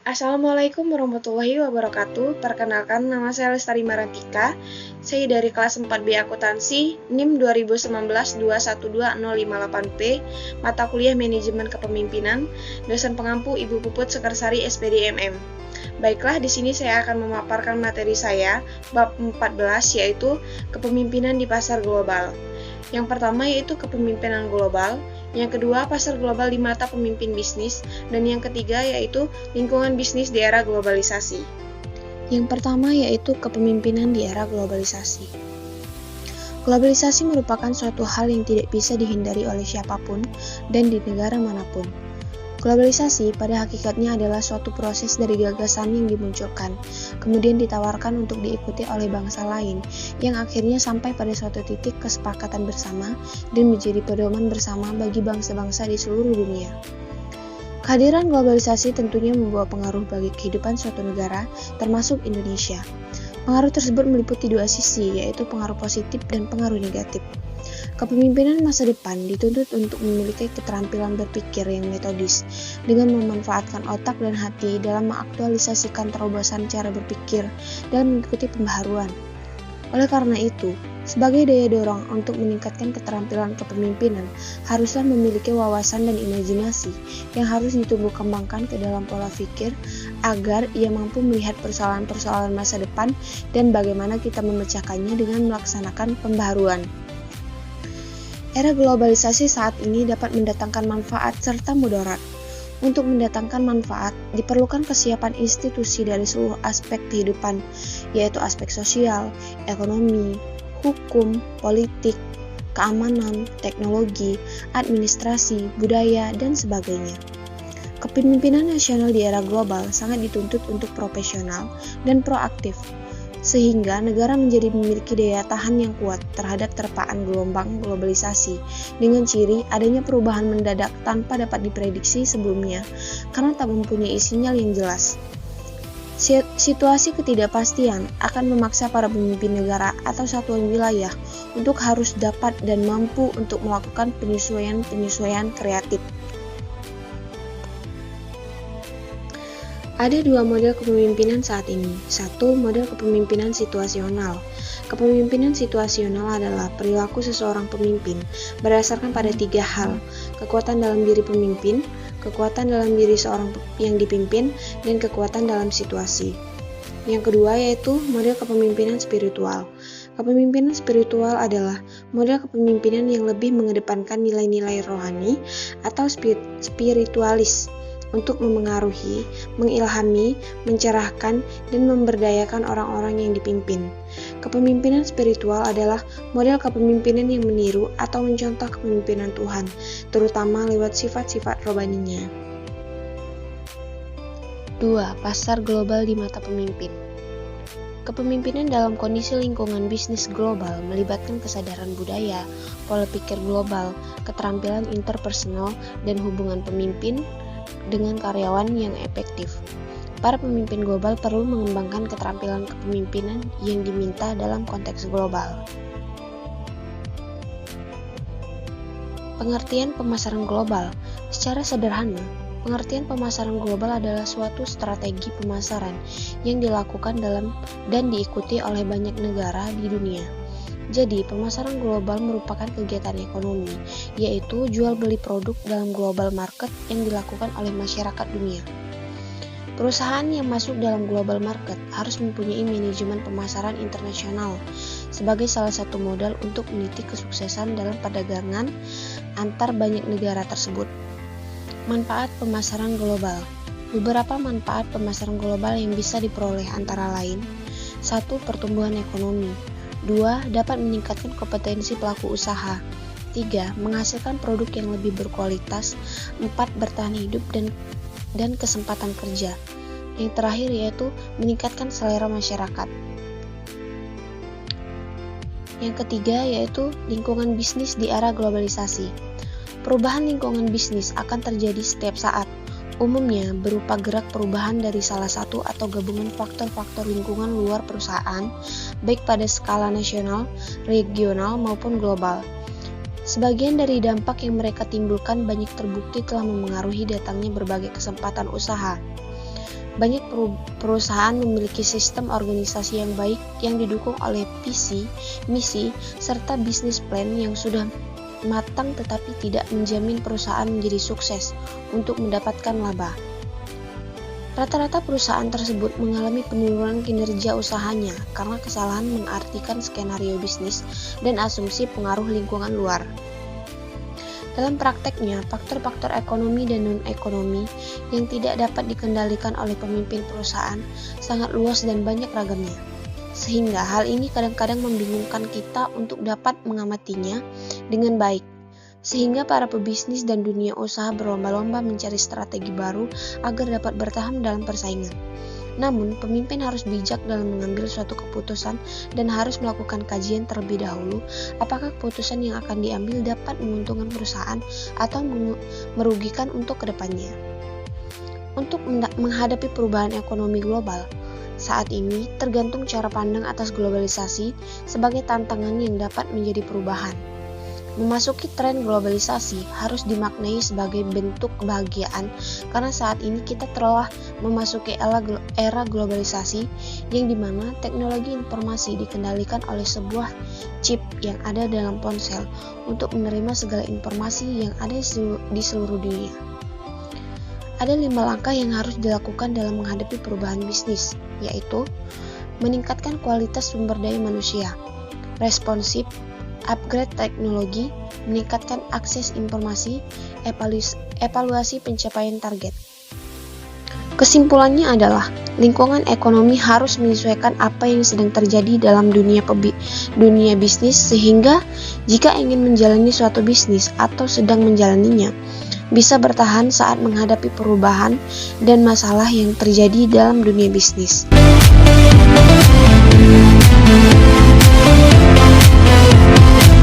Assalamualaikum warahmatullahi wabarakatuh. Perkenalkan, nama saya Lestari Marantika. Saya dari kelas 4B Akuntansi, NIM 2019-212-058P, mata kuliah Manajemen Kepemimpinan, dosen pengampu Ibu Puput Sekarsari SPD MM. Baiklah, di sini saya akan memaparkan materi saya, bab 14, yaitu Kepemimpinan di Pasar Global. Yang pertama yaitu kepemimpinan global, yang kedua pasar global di mata pemimpin bisnis, dan yang ketiga yaitu lingkungan bisnis di era globalisasi. Yang pertama yaitu kepemimpinan di era globalisasi. Globalisasi merupakan suatu hal yang tidak bisa dihindari oleh siapapun dan di negara manapun. Globalisasi pada hakikatnya adalah suatu proses dari gagasan yang dimunculkan, kemudian ditawarkan untuk diikuti oleh bangsa lain, yang akhirnya sampai pada suatu titik kesepakatan bersama dan menjadi pedoman bersama bagi bangsa-bangsa di seluruh dunia. Kehadiran globalisasi tentunya membawa pengaruh bagi kehidupan suatu negara, termasuk Indonesia. Pengaruh tersebut meliputi dua sisi, yaitu pengaruh positif dan pengaruh negatif. Kepemimpinan masa depan dituntut untuk memiliki keterampilan berpikir yang metodis, dengan memanfaatkan otak dan hati dalam mengaktualisasikan terobosan cara berpikir dan mengikuti pembaharuan. Oleh karena itu, sebagai daya dorong untuk meningkatkan keterampilan kepemimpinan, haruslah memiliki wawasan dan imajinasi yang harus ditumbuh kembangkan ke dalam pola pikir agar ia mampu melihat persoalan-persoalan masa depan dan bagaimana kita memecahkannya dengan melaksanakan pembaharuan. Era globalisasi saat ini dapat mendatangkan manfaat serta mudarat. Untuk mendatangkan manfaat, diperlukan kesiapan institusi dari seluruh aspek kehidupan, yaitu aspek sosial, ekonomi, hukum, politik, keamanan, teknologi, administrasi, budaya, dan sebagainya. Kepemimpinan nasional di era global sangat dituntut untuk profesional dan proaktif, sehingga negara menjadi memiliki daya tahan yang kuat terhadap terpaan gelombang globalisasi dengan ciri adanya perubahan mendadak tanpa dapat diprediksi sebelumnya karena tak mempunyai sinyal yang jelas. Situasi ketidakpastian akan memaksa para pemimpin negara atau satuan wilayah untuk harus dapat dan mampu untuk melakukan penyesuaian kreatif. Ada dua model kepemimpinan saat ini. Satu, model kepemimpinan situasional. Kepemimpinan situasional adalah perilaku seseorang pemimpin berdasarkan pada tiga hal: kekuatan dalam diri pemimpin, kekuatan dalam diri seorang yang dipimpin, dan kekuatan dalam situasi. Yang kedua yaitu model kepemimpinan spiritual. Kepemimpinan spiritual adalah model kepemimpinan yang lebih mengedepankan nilai-nilai rohani atau spiritualis untuk memengaruhi, mengilhami, mencerahkan, dan memberdayakan orang-orang yang dipimpin. Kepemimpinan spiritual adalah model kepemimpinan yang meniru atau mencontoh kepemimpinan Tuhan, terutama lewat sifat-sifat robaninya. 2. Pasar global di mata pemimpin. Kepemimpinan dalam kondisi lingkungan bisnis global melibatkan kesadaran budaya, pola pikir global, keterampilan interpersonal, dan hubungan pemimpin dengan karyawan yang efektif. Para pemimpin global perlu mengembangkan keterampilan kepemimpinan yang diminta dalam konteks global. Pengertian pemasaran global. Secara sederhana, pengertian pemasaran global adalah suatu strategi pemasaran yang dilakukan dalam dan diikuti oleh banyak negara di dunia. Jadi, pemasaran global merupakan kegiatan ekonomi, yaitu jual beli produk dalam global market yang dilakukan oleh masyarakat dunia. Perusahaan yang masuk dalam global market harus mempunyai manajemen pemasaran internasional sebagai salah satu modal untuk meniti kesuksesan dalam perdagangan antar banyak negara tersebut. Manfaat pemasaran global. Beberapa manfaat pemasaran global yang bisa diperoleh antara lain: 1. Pertumbuhan ekonomi. 2. Dapat meningkatkan kompetensi pelaku usaha. 3. Menghasilkan produk yang lebih berkualitas. 4. Bertahan hidup dan kesempatan kerja. Yang terakhir yaitu meningkatkan selera masyarakat. Yang ketiga yaitu lingkungan bisnis di era globalisasi. Perubahan lingkungan bisnis akan terjadi setiap saat, umumnya berupa gerak perubahan dari salah satu atau gabungan faktor-faktor lingkungan luar perusahaan, baik pada skala nasional, regional, maupun global. Sebagian dari dampak yang mereka timbulkan banyak terbukti telah memengaruhi datangnya berbagai kesempatan usaha. Banyak perusahaan memiliki sistem organisasi yang baik yang didukung oleh visi, misi, serta bisnis plan yang sudah matang tetapi tidak menjamin perusahaan menjadi sukses untuk mendapatkan laba. Rata-rata perusahaan tersebut mengalami penurunan kinerja usahanya karena kesalahan mengartikan skenario bisnis dan asumsi pengaruh lingkungan luar. Dalam prakteknya, faktor-faktor ekonomi dan non-ekonomi yang tidak dapat dikendalikan oleh pemimpin perusahaan sangat luas dan banyak ragamnya. Sehingga hal ini kadang-kadang membingungkan kita untuk dapat mengamatinya dengan baik. Sehingga para pebisnis dan dunia usaha berlomba-lomba mencari strategi baru agar dapat bertahan dalam persaingan. Namun, pemimpin harus bijak dalam mengambil suatu keputusan dan harus melakukan kajian terlebih dahulu apakah keputusan yang akan diambil dapat menguntungkan perusahaan atau merugikan untuk kedepannya. Untuk menghadapi perubahan ekonomi global, saat ini tergantung cara pandang atas globalisasi sebagai tantangan yang dapat menjadi perubahan. Memasuki tren globalisasi harus dimaknai sebagai bentuk kebahagiaan karena saat ini kita telah memasuki era globalisasi yang dimana teknologi informasi dikendalikan oleh sebuah chip yang ada dalam ponsel untuk menerima segala informasi yang ada di seluruh dunia. Ada 5 langkah yang harus dilakukan dalam menghadapi perubahan bisnis, yaitu meningkatkan kualitas sumber daya manusia, responsif, upgrade teknologi, meningkatkan akses informasi, evaluasi pencapaian target. Kesimpulannya adalah, lingkungan ekonomi harus menyesuaikan apa yang sedang terjadi dalam dunia bisnis sehingga jika ingin menjalani suatu bisnis atau sedang menjalaninya, bisa bertahan saat menghadapi perubahan dan masalah yang terjadi dalam dunia bisnis.